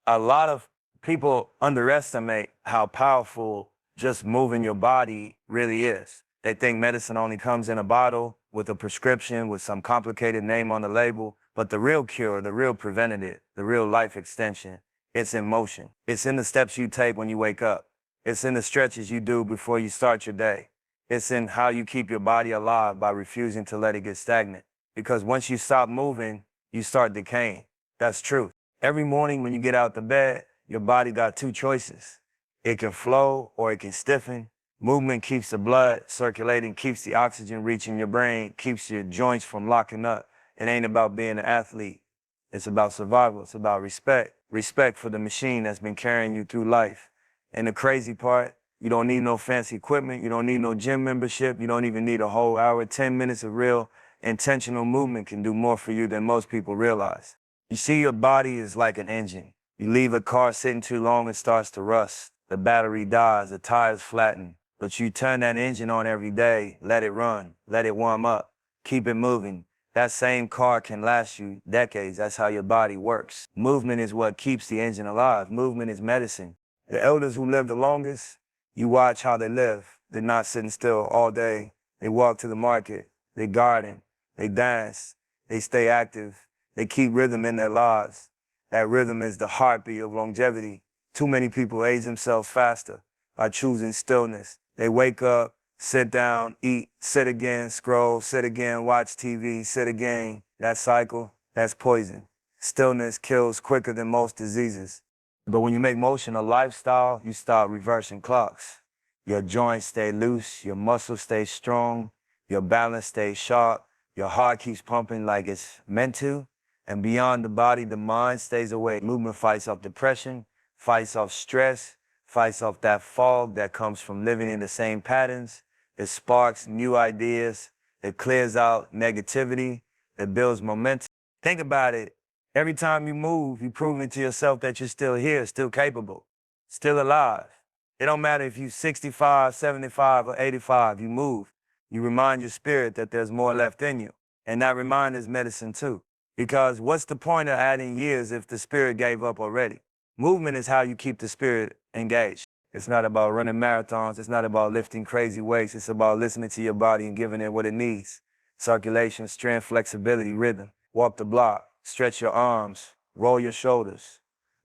A lot of people underestimate how powerful just moving your body really is. They think medicine only comes in a bottle with a prescription with some complicated name on the label, but the real cure, the real preventative, the real life extension, it's in motion. It's in the steps you take when you wake up. It's in the stretches you do before you start your day. It's in how you keep your body alive by refusing to let it get stagnant. Because once you stop moving, you start decaying. That's true. Every morning when you get out the bed, your body got two choices. It can flow or it can stiffen. Movement keeps the blood circulating, keeps the oxygen reaching your brain, keeps your joints from locking up. It ain't about being an athlete. It's about survival. It's about respect. Respect for the machine that's been carrying you through life. And the crazy part, you don't need no fancy equipment. You don't need no gym membership. You don't even need a whole hour. 10 minutes of real intentional movement can do more for you than most people realize. You see, your body is like an engine. You leave a car sitting too long, it starts to rust. The battery dies, the tires flatten. But you turn that engine on every day, let it run, let it warm up, keep it moving. That same car can last you decades. That's how your body works. Movement is what keeps the engine alive. Movement is medicine. The elders who live the longest, you watch how they live. They're not sitting still all day. They walk to the market, they garden, they dance, they stay active. They keep rhythm in their lives. That rhythm is the heartbeat of longevity. Too many people age themselves faster by choosing stillness. They wake up, sit down, eat, sit again, scroll, sit again, watch TV, sit again. That cycle, that's poison. Stillness kills quicker than most diseases. But when you make motion a lifestyle, you start reversing clocks. Your joints stay loose, your muscles stay strong, your balance stays sharp, your heart keeps pumping like it's meant to. And beyond the body, the mind stays awake. Movement fights off depression, fights off stress, fights off that fog that comes from living in the same patterns. It sparks new ideas. It clears out negativity. It builds momentum. Think about it. Every time you move, you're proving to yourself that you're still here, still capable, still alive. It don't matter if you're 65, 75, or 85, you move. You remind your spirit that there's more left in you. And that reminder is medicine too. Because what's the point of adding years if the spirit gave up already? Movement is how you keep the spirit engaged. It's not about running marathons. It's not about lifting crazy weights. It's about listening to your body and giving it what it needs. Circulation, strength, flexibility, rhythm. Walk the block, stretch your arms, roll your shoulders,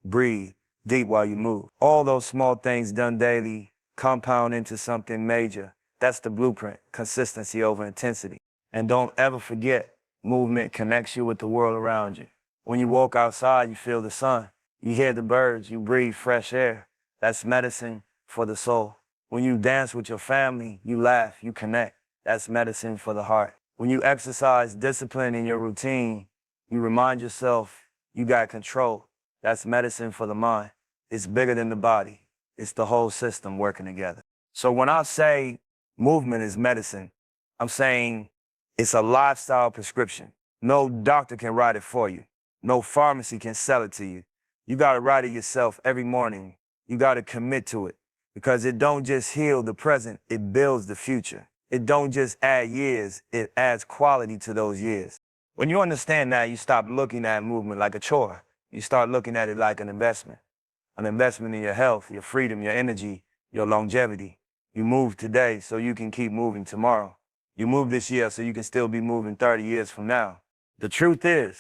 breathe deep while you move. All those small things done daily compound into something major. That's the blueprint, consistency over intensity. And don't ever forget, movement connects you with the world around you. When you walk outside, you feel the sun. You hear the birds, you breathe fresh air. That's medicine for the soul. When you dance with your family, you laugh, you connect. That's medicine for the heart. When you exercise discipline in your routine, you remind yourself you got control. That's medicine for the mind. It's bigger than the body. It's the whole system working together. So when I say movement is medicine, I'm saying it's a lifestyle prescription. No doctor can write it for you. No pharmacy can sell it to you. You got to write it yourself every morning. You got to commit to it because it don't just heal the present, it builds the future. It don't just add years, it adds quality to those years. When you understand that, you stop looking at movement like a chore. You start looking at it like an investment in your health, your freedom, your energy, your longevity. You move today so you can keep moving tomorrow. You move this year so you can still be moving 30 years from now. The truth is,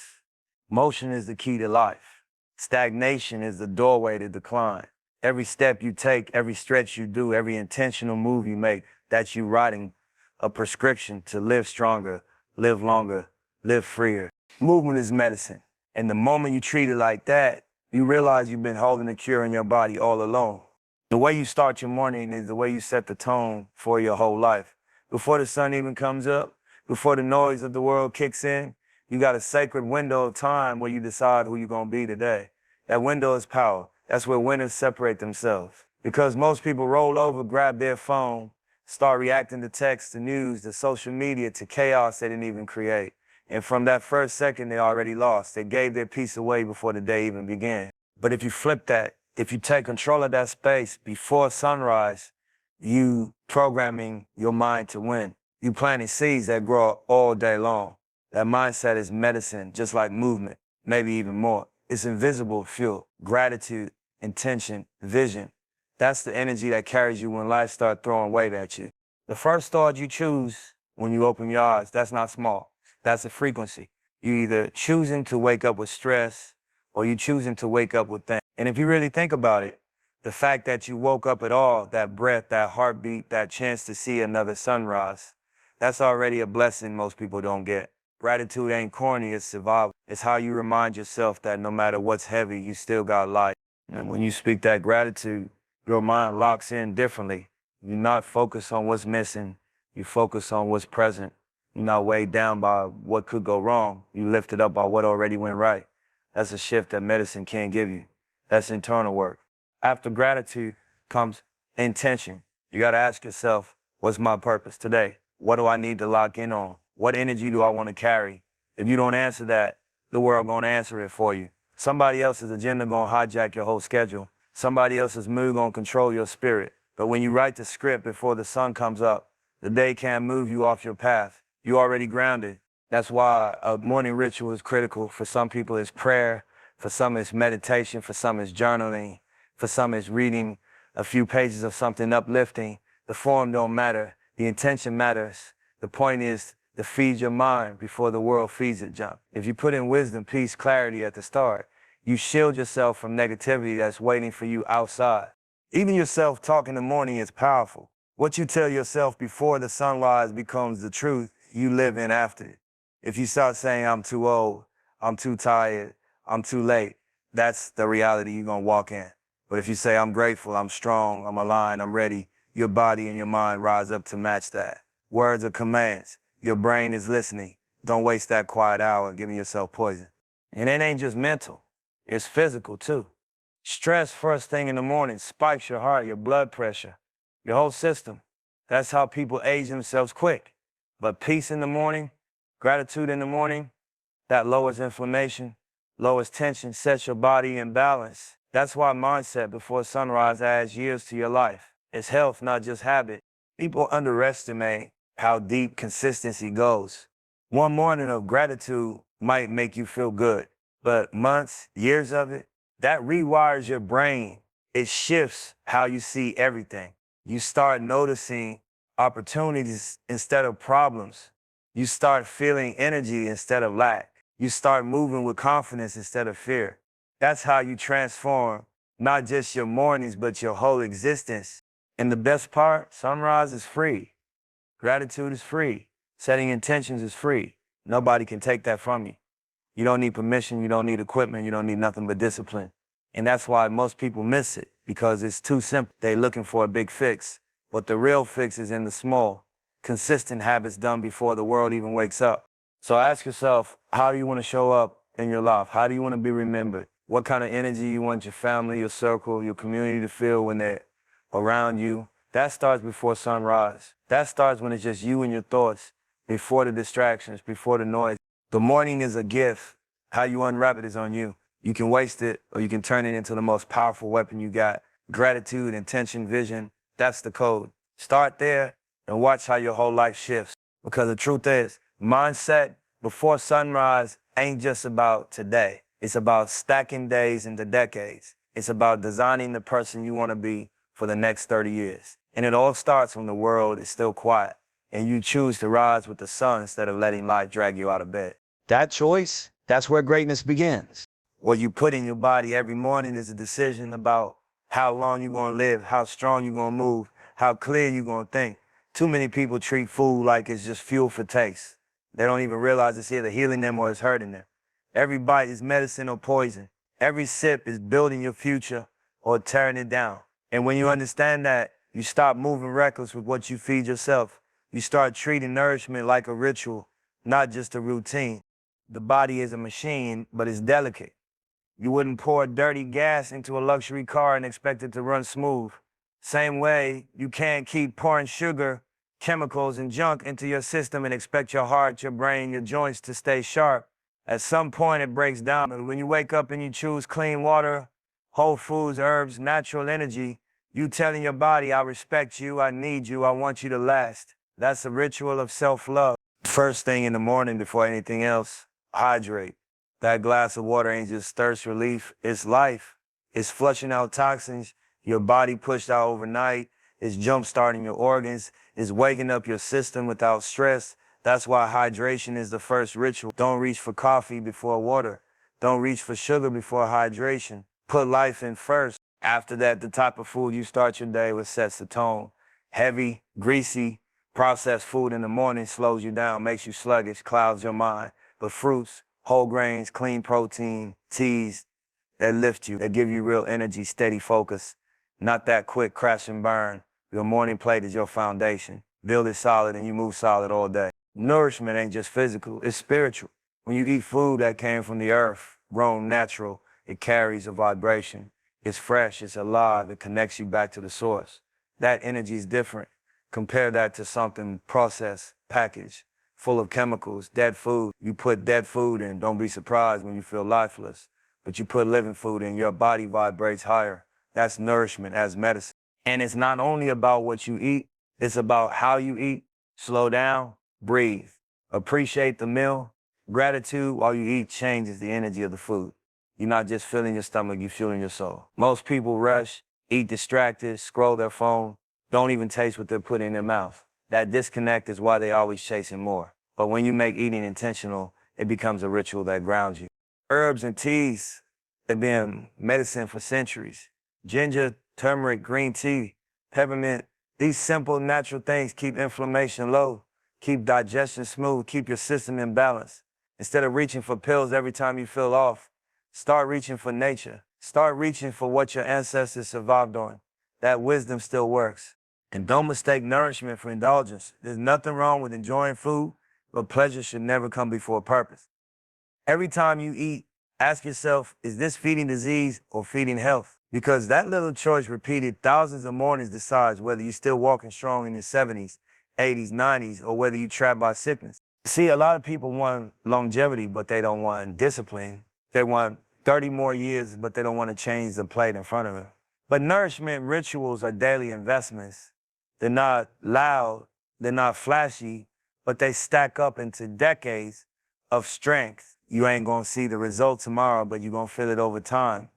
motion is the key to life. Stagnation is the doorway to decline. Every step you take, every stretch you do, every intentional move you make, that's you writing a prescription to live stronger, live longer, live freer. Movement is medicine. And the moment you treat it like that, you realize you've been holding the cure in your body all along. The way you start your morning is the way you set the tone for your whole life. Before the sun even comes up, before the noise of the world kicks in, you got a sacred window of time where you decide who you're going to be today. That window is power. That's where winners separate themselves. Because most people roll over, grab their phone, start reacting to text, to news, to social media, to chaos they didn't even create. And from that first second, they already lost. They gave their peace away before the day even began. But if you flip that, if you take control of that space before sunrise, you programming your mind to win. You planting seeds that grow all day long. That mindset is medicine, just like movement, maybe even more. It's invisible fuel, gratitude, intention, vision. That's the energy that carries you when life starts throwing weight at you. The first thought you choose when you open your eyes, that's not small. That's a frequency. You either choosing to wake up with stress or you choosing to wake up with things. And if you really think about it, the fact that you woke up at all, that breath, that heartbeat, that chance to see another sunrise, that's already a blessing most people don't get. Gratitude ain't corny, it's survival. It's how you remind yourself that no matter what's heavy, you still got life. And when you speak that gratitude, your mind locks in differently. You're not focused on what's missing, you focus on what's present. You're not weighed down by what could go wrong. You lifted up by what already went right. That's a shift that medicine can't give you. That's internal work. After gratitude comes intention. You got to ask yourself, what's my purpose today? What do I need to lock in on? What energy do I want to carry? If you don't answer that, the world going to answer it for you. Somebody else's agenda going to hijack your whole schedule. Somebody else's mood going to control your spirit. But when you write the script before the sun comes up, the day can't move you off your path. You already grounded. That's why a morning ritual is critical. For some people, it's prayer. For some, it's meditation. For some, it's journaling. For some, it's reading a few pages of something uplifting. The form don't matter. The intention matters. The point is to feed your mind before the world feeds it junk. If you put in wisdom, peace, clarity at the start, you shield yourself from negativity that's waiting for you outside. Even your self-talk in the morning is powerful. What you tell yourself before the sunrise becomes the truth you live in after it. If you start saying, I'm too old, I'm too tired, I'm too late, that's the reality you're going to walk in. But if you say, I'm grateful, I'm strong, I'm aligned, I'm ready, your body and your mind rise up to match that. Words are commands. Your brain is listening. Don't waste that quiet hour giving yourself poison. And it ain't just mental. It's physical too. Stress first thing in the morning spikes your heart, your blood pressure, your whole system. That's how people age themselves quick. But peace in the morning, gratitude in the morning, that lowers inflammation, lowers tension, sets your body in balance. That's why mindset before sunrise adds years to your life. It's health, not just habit. People underestimate how deep consistency goes. One morning of gratitude might make you feel good, but months, years of it, that rewires your brain. It shifts how you see everything. You start noticing opportunities instead of problems. You start feeling energy instead of lack. You start moving with confidence instead of fear. That's how you transform not just your mornings, but your whole existence. And the best part, sunrise is free. Gratitude is free. Setting intentions is free. Nobody can take that from you. You don't need permission, you don't need equipment, you don't need nothing but discipline. And that's why most people miss it, because it's too simple. They're looking for a big fix. But the real fix is in the small, consistent habits done before the world even wakes up. So ask yourself, how do you want to show up in your life? How do you want to be remembered? What kind of energy you want your family, your circle, your community to feel when they're around you? That starts before sunrise. That starts when it's just you and your thoughts, before the distractions, before the noise. The morning is a gift. How you unwrap it is on you. You can waste it or you can turn it into the most powerful weapon you got. Gratitude, intention, vision, that's the code. Start there and watch how your whole life shifts. Because the truth is, mindset before sunrise ain't just about today. It's about stacking days into decades. It's about designing the person you want to be for the next 30 years. And it all starts when the world is still quiet and you choose to rise with the sun instead of letting life drag you out of bed. That choice, that's where greatness begins. What you put in your body every morning is a decision about how long you're going to live, how strong you're going to move, how clear you're going to think. Too many people treat food like it's just fuel for taste. They don't even realize it's either healing them or it's hurting them. Every bite is medicine or poison. Every sip is building your future or tearing it down. And when you understand that, you stop moving reckless with what you feed yourself. You start treating nourishment like a ritual, not just a routine. The body is a machine, but it's delicate. You wouldn't pour dirty gas into a luxury car and expect it to run smooth. Same way, you can't keep pouring sugar, chemicals, and junk into your system and expect your heart, your brain, your joints to stay sharp. At some point, it breaks down. And when you wake up and you choose clean water, whole foods, herbs, natural energy, you telling your body, I respect you, I need you, I want you to last. That's a ritual of self-love. First thing in the morning before anything else, hydrate. That glass of water ain't just thirst relief, it's life. It's flushing out toxins your body pushed out overnight. It's jump-starting your organs. It's waking up your system without stress. That's why hydration is the first ritual. Don't reach for coffee before water. Don't reach for sugar before hydration. Put life in first. After that, the type of food you start your day with sets the tone. Heavy, greasy, processed food in the morning slows you down, makes you sluggish, clouds your mind. But fruits, whole grains, clean protein, teas that lift you, that give you real energy, steady focus, not that quick crash and burn. Your morning plate is your foundation. Build it solid and you move solid all day. Nourishment ain't just physical, it's spiritual. When you eat food that came from the earth, grown natural, it carries a vibration. It's fresh, it's alive, it connects you back to the source. That energy is different. Compare that to something processed, packaged, full of chemicals, dead food. You put dead food in, don't be surprised when you feel lifeless. But you put living food in, your body vibrates higher. That's nourishment as medicine. And it's not only about what you eat, it's about how you eat. Slow down, breathe, appreciate the meal. Gratitude while you eat changes the energy of the food. You're not just filling your stomach, you're fueling your soul. Most people rush, eat distracted, scroll their phone, don't even taste what they're putting in their mouth. That disconnect is why they're always chasing more. But when you make eating intentional, it becomes a ritual that grounds you. Herbs and teas have been medicine for centuries. Ginger, turmeric, green tea, peppermint, these simple natural things keep inflammation low, keep digestion smooth, keep your system in balance. Instead of reaching for pills every time you feel off, start reaching for nature. Start reaching for what your ancestors survived on. That wisdom still works. And don't mistake nourishment for indulgence. There's nothing wrong with enjoying food, but pleasure should never come before purpose. Every time you eat, ask yourself, is this feeding disease or feeding health? Because that little choice repeated thousands of mornings decides whether you're still walking strong in your 70s, 80s, 90s, or whether you're trapped by sickness. See, a lot of people want longevity, but they don't want discipline. They want 30 more years, but they don't want to change the plate in front of them. But nourishment rituals are daily investments. They're not loud, they're not flashy, but they stack up into decades of strength. You ain't gonna see the result tomorrow, but you're gonna feel it over time.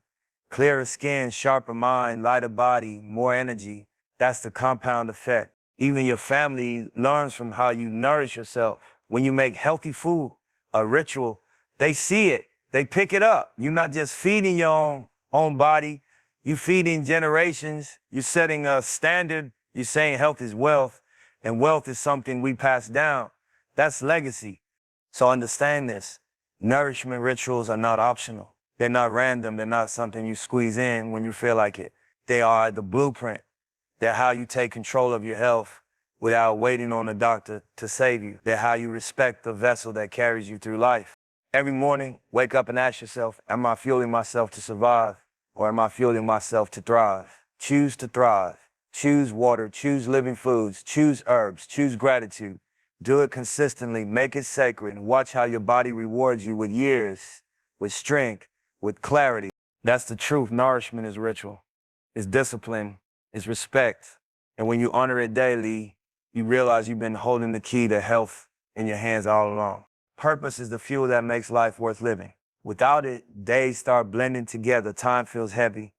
Clearer skin, sharper mind, lighter body, more energy. That's the compound effect. Even your family learns from how you nourish yourself. When you make healthy food a ritual, they see it, they pick it up. You're not just feeding your own body, you're feeding generations, you're setting a standard, you're saying health is wealth, and wealth is something we pass down. That's legacy. So understand this. Nourishment rituals are not optional. They're not random. They're not something you squeeze in when you feel like it. They are the blueprint. They're how you take control of your health without waiting on a doctor to save you. They're how you respect the vessel that carries you through life. Every morning, wake up and ask yourself, am I fueling myself to survive or am I fueling myself to thrive? Choose to thrive. Choose water. Choose living foods. Choose herbs. Choose gratitude. Do it consistently, make it sacred, and watch how your body rewards you with years, with strength, with clarity. That's the truth. Nourishment is ritual. It's discipline. It's respect. And when you honor it daily, you realize you've been holding the key to health in your hands all along. Purpose is the fuel that makes life worth living. Without it, days start blending together, time feels heavy,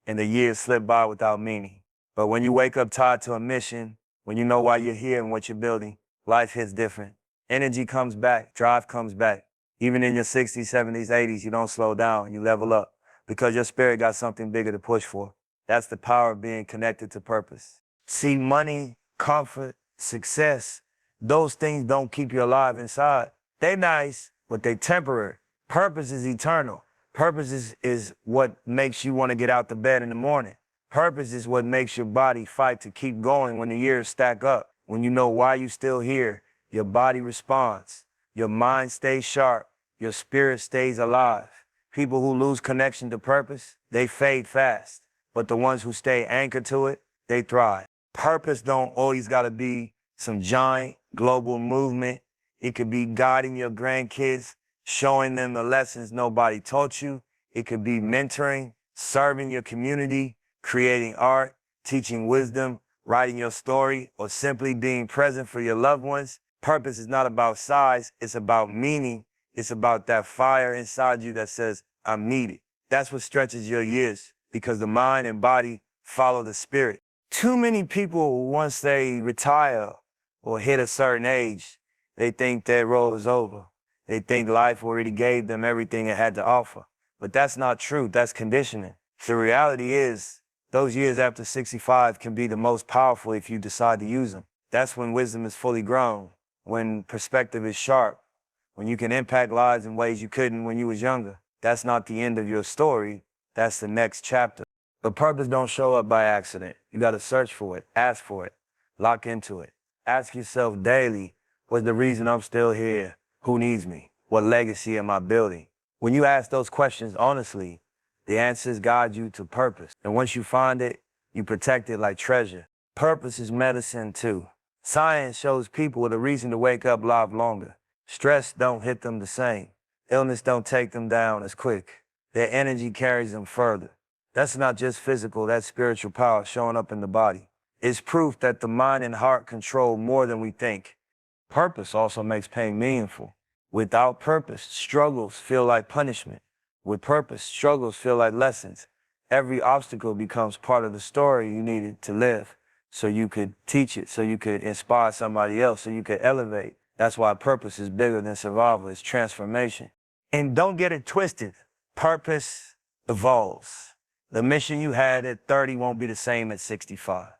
and the years slip by without meaning. But when you wake up tied to a mission, when you know why you're here and what you're building, life hits different. Energy comes back, drive comes back. Even in your 60s, 70s, 80s, you don't slow down, you level up because your spirit got something bigger to push for. That's the power of being connected to purpose. See, money, comfort, success, those things don't keep you alive inside. They nice, but they temporary. Purpose is eternal. Purpose is what makes you want to get out the bed in the morning. Purpose is what makes your body fight to keep going when the years stack up. When you know why you're still here, your body responds. Your mind stays sharp. Your spirit stays alive. People who lose connection to purpose, they fade fast. But the ones who stay anchored to it, they thrive. Purpose don't always gotta be some giant global movement. It could be guiding your grandkids, showing them the lessons nobody taught you. It could be mentoring, serving your community, creating art, teaching wisdom, writing your story, or simply being present for your loved ones. Purpose is not about size, it's about meaning It's about that fire inside you that says, I'm needed. That's what stretches your years, because the mind and body follow the spirit. Too many people, once they retire or hit a certain age, they think their role is over. They think life already gave them everything it had to offer. But that's not true. That's conditioning. The reality is, those years after 65 can be the most powerful if you decide to use them. That's when wisdom is fully grown, when perspective is sharp, when you can impact lives in ways you couldn't when you was younger. That's not the end of your story. That's the next chapter. But purpose don't show up by accident. You got to search for it, ask for it, lock into it. Ask yourself daily, what's the reason I'm still here? Who needs me? What legacy am I building? When you ask those questions honestly, the answers guide you to purpose. And once you find it, you protect it like treasure. Purpose is medicine too. Science shows people with a reason to wake up live longer. Stress don't hit them the same. Illness don't take them down as quick. Their energy carries them further. That's not just physical, that's spiritual power showing up in the body. It's proof that the mind and heart control more than we think. Purpose also makes pain meaningful. Without purpose, struggles feel like punishment. With purpose, struggles feel like lessons. Every obstacle becomes part of the story you needed to live, so you could teach it, so you could inspire somebody else, so you could elevate. That's why purpose is bigger than survival, it's transformation. And don't get it twisted. Purpose evolves. The mission you had at 30 won't be the same at 65.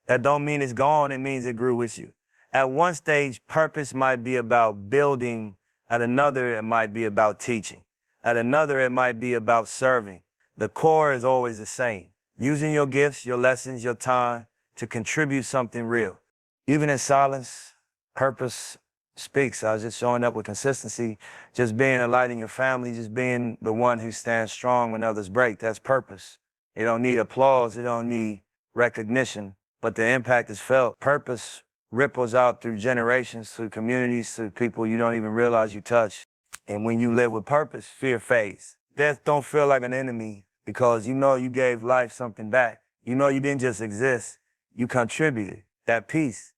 That don't mean it's gone, it means it grew with you. At one stage, purpose might be about building. At another, it might be about teaching. At another, it might be about serving. The core is always the same. Using your gifts, your lessons, your time to contribute something real. Even in silence, purpose speaks. I was just showing up with consistency, just being a light in your family, just being the one who stands strong when others break. That's purpose. It don't need applause. It don't need recognition, but the impact is felt. Purpose ripples out through generations, through communities, through people you don't even realize you touch. And when you live with purpose, fear fades. Death don't feel like an enemy because you know you gave life something back. You know you didn't just exist, you contributed. That peace,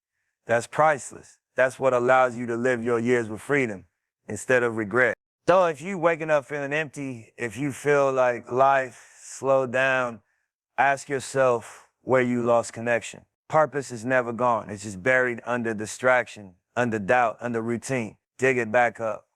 that's priceless. That's what allows you to live your years with freedom instead of regret. So if you waking up feeling empty, if you feel like life slowed down, ask yourself where you lost connection. Purpose is never gone. It's just buried under distraction, under doubt, under routine. Dig it back up.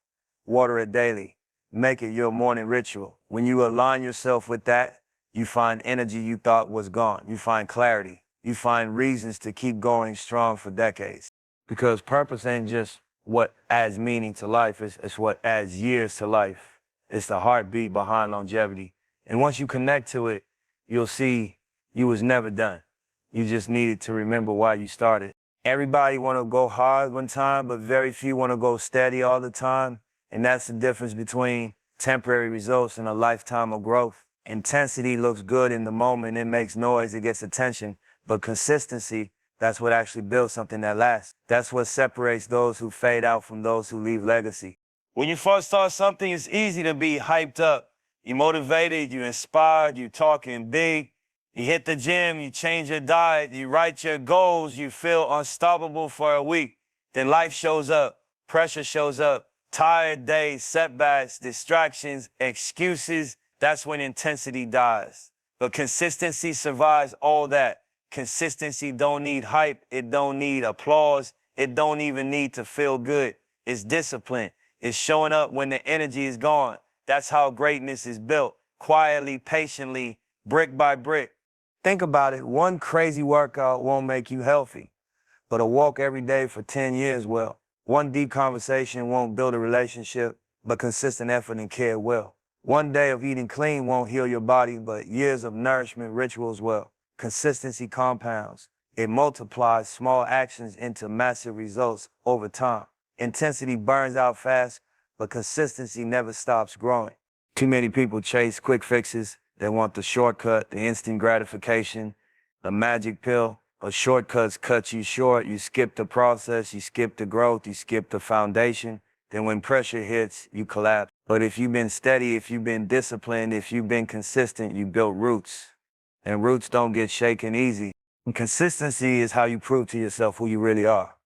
Water it daily. Make it your morning ritual. When you align yourself with that, you find energy you thought was gone. You find clarity. You find reasons to keep going strong for decades. Because purpose ain't just what adds meaning to life. It's what adds years to life. It's the heartbeat behind longevity. And once you connect to it, you'll see you was never done. You just needed to remember why you started. Everybody want to go hard one time, but very few want to go steady all the time. And that's the difference between temporary results and a lifetime of growth. Intensity looks good in the moment. It makes noise. It gets attention. But consistency, that's what actually builds something that lasts. That's what separates those who fade out from those who leave legacy. When you first start something, it's easy to be hyped up. You're motivated, you're inspired, you're talking big. You hit the gym, you change your diet, you write your goals, you feel unstoppable for a week. Then life shows up, pressure shows up, tired days, setbacks, distractions, excuses. That's when intensity dies. But consistency survives all that. Consistency don't need hype, it don't need applause, it don't even need to feel good. It's discipline. It's showing up when the energy is gone. That's how greatness is built, quietly, patiently, brick by brick. Think about it, one crazy workout won't make you healthy, but a walk every day for 10 years will. One deep conversation won't build a relationship, but consistent effort and care will. One day of eating clean won't heal your body, but years of nourishment rituals will. Consistency compounds. It multiplies small actions into massive results over time. Intensity burns out fast, but consistency never stops growing. Too many people chase quick fixes. They want the shortcut, the instant gratification, the magic pill. But shortcuts cut you short. You skip the process, you skip the growth, you skip the foundation. Then when pressure hits, you collapse. But if you've been steady, if you've been disciplined, if you've been consistent, you built roots. And roots don't get shaken easy. And consistency is how you prove to yourself who you really are.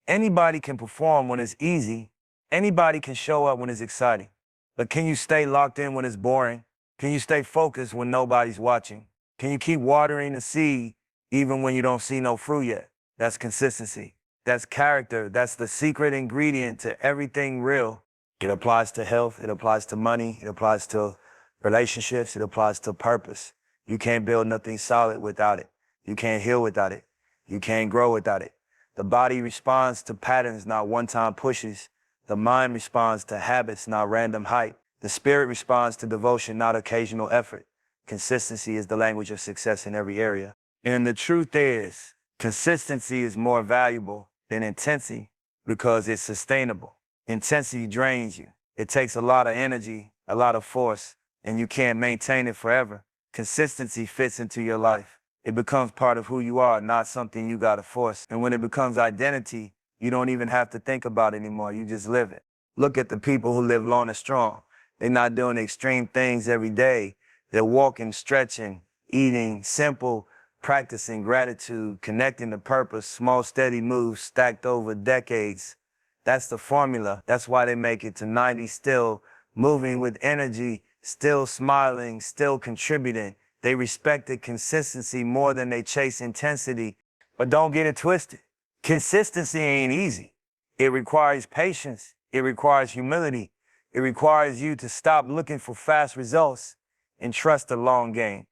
Anybody can perform when it's easy. Anybody can show up when it's exciting, but can you stay locked in when it's boring? Can you stay focused when nobody's watching? Can you keep watering the seed even when you don't see no fruit yet? That's consistency. That's character. That's the secret ingredient to everything real. It applies to health. It applies to money. It applies to relationships. It applies to purpose. You can't build nothing solid without it. You can't heal without it. You can't grow without it. The body responds to patterns, not one-time pushes. The mind responds to habits, not random hype. The spirit responds to devotion, not occasional effort. Consistency is the language of success in every area. And the truth is, consistency is more valuable than intensity because it's sustainable. Intensity drains you. It takes a lot of energy, a lot of force, and you can't maintain it forever. Consistency fits into your life. It becomes part of who you are, not something you gotta force. And when it becomes identity, you don't even have to think about it anymore. You just live it. Look at the people who live long and strong. They're not doing extreme things every day. They're walking, stretching, eating, simple, practicing gratitude, connecting to purpose, small, steady moves stacked over decades. That's the formula. That's why they make it to 90 still moving with energy, still smiling, still contributing. They respected consistency more than they chase intensity. But don't get it twisted. Consistency ain't easy. It requires patience. It requires humility. It requires you to stop looking for fast results and trust the long game.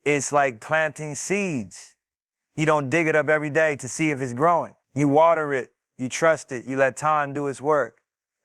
It's like planting seeds. You don't dig it up every day to see if it's growing. You water it, you trust it, you let time do its work.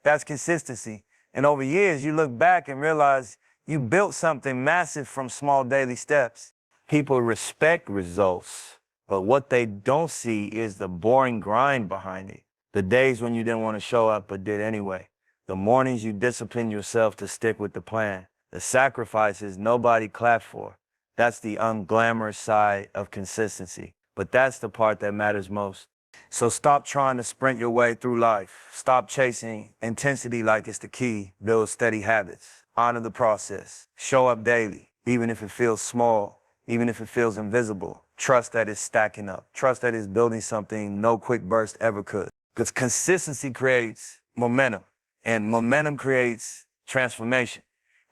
That's consistency. And over years, you look back and realize you built something massive from small daily steps. People respect results, but what they don't see is the boring grind behind it. The days when you didn't want to show up but did anyway. The mornings you disciplined yourself to stick with the plan. The sacrifices nobody clapped for. That's the unglamorous side of consistency. But that's the part that matters most. So stop trying to sprint your way through life. Stop chasing intensity like it's the key. Build steady habits. Honor the process. Show up daily, even if it feels small, even if it feels invisible. Trust that it's stacking up. Trust that it's building something no quick burst ever could. Because consistency creates momentum, and momentum creates transformation.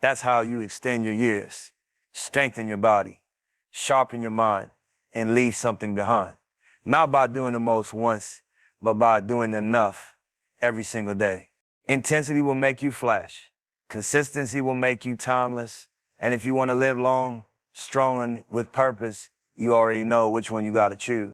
That's how you extend your years, strengthen your body, sharpen your mind, and leave something behind. Not by doing the most once, but by doing enough every single day. Intensity will make you flash. Consistency will make you timeless. And if you want to live long, strong, and with purpose, you already know which one you got to choose.